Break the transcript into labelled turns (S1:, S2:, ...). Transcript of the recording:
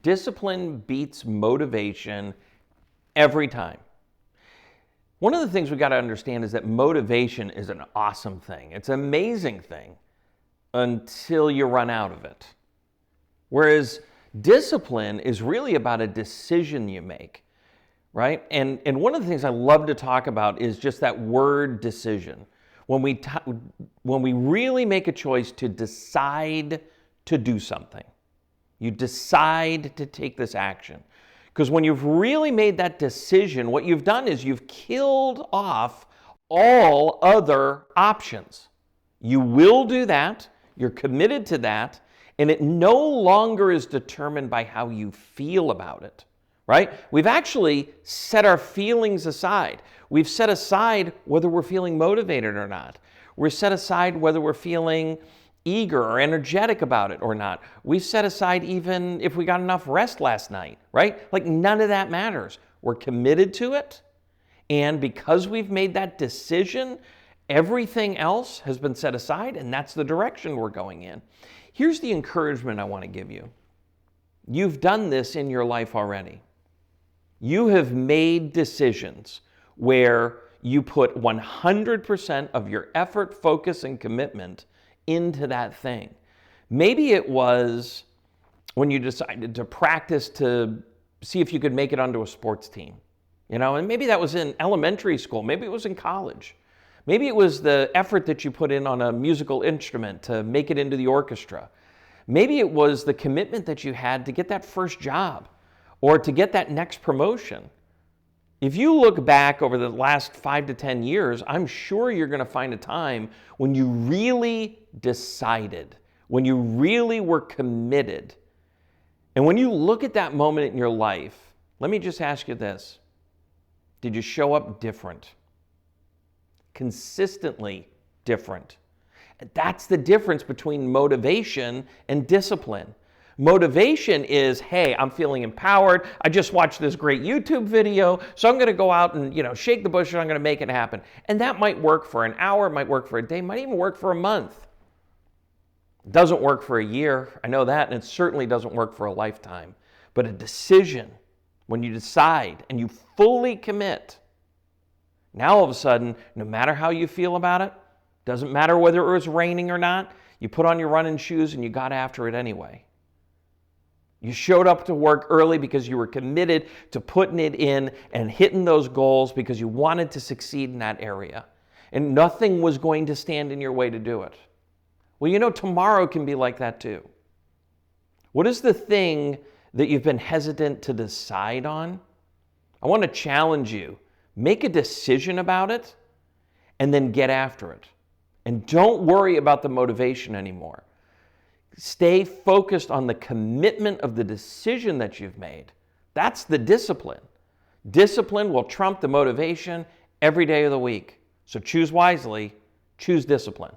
S1: Discipline beats motivation every time. One of the things we got to understand is that motivation is an awesome thing. It's an amazing thing until you run out of it. Whereas discipline is really about a decision you make, right? And one of the things I love to talk about is just that word decision. When we really make a choice to decide to do something, you decide to take this action. Because when you've really made that decision, what you've done is you've killed off all other options. You will do that, you're committed to that, and it no longer is determined by how you feel about it, right? We've actually set our feelings aside. We've set aside whether we're feeling motivated or not. We're set aside whether we're feeling eager or energetic about it or not. We've set aside even if we got enough rest last night, right? Like none of that matters. We're committed to it. And because we've made that decision, everything else has been set aside, and that's the direction we're going in. Here's the encouragement I want to give you. You've done this in your life already. You have made decisions where you put 100% of your effort, focus, and commitment into that thing. Maybe it was when you decided to practice to see if you could make it onto a sports team, and maybe that was in elementary school, maybe it was in college. Maybe it was the effort that you put in on a musical instrument to make it into the orchestra. Maybe it was the commitment that you had to get that first job or to get that next promotion. If you look back over the last 5 to 10 years, I'm sure you're going to find a time when you really decided, when you really were committed. And when you look at that moment in your life, let me just ask you this. Did you show up different? Consistently different? That's the difference between motivation and discipline. Motivation is, hey, I'm feeling empowered. I just watched this great YouTube video, so I'm going to go out and, shake the bush and I'm going to make it happen. And that might work for an hour, it might work for a day, might even work for a month. It doesn't work for a year, I know that, and it certainly doesn't work for a lifetime. But a decision, when you decide and you fully commit, now all of a sudden, no matter how you feel about it, doesn't matter whether it was raining or not, you put on your running shoes and you got after it anyway. You showed up to work early because you were committed to putting it in and hitting those goals because you wanted to succeed in that area. And nothing was going to stand in your way to do it. Well, tomorrow can be like that too. What is the thing that you've been hesitant to decide on? I want to challenge you. Make a decision about it and then get after it. And don't worry about the motivation anymore. Stay focused on the commitment of the decision that you've made. That's the discipline. Discipline will trump the motivation every day of the week. So choose wisely, choose discipline.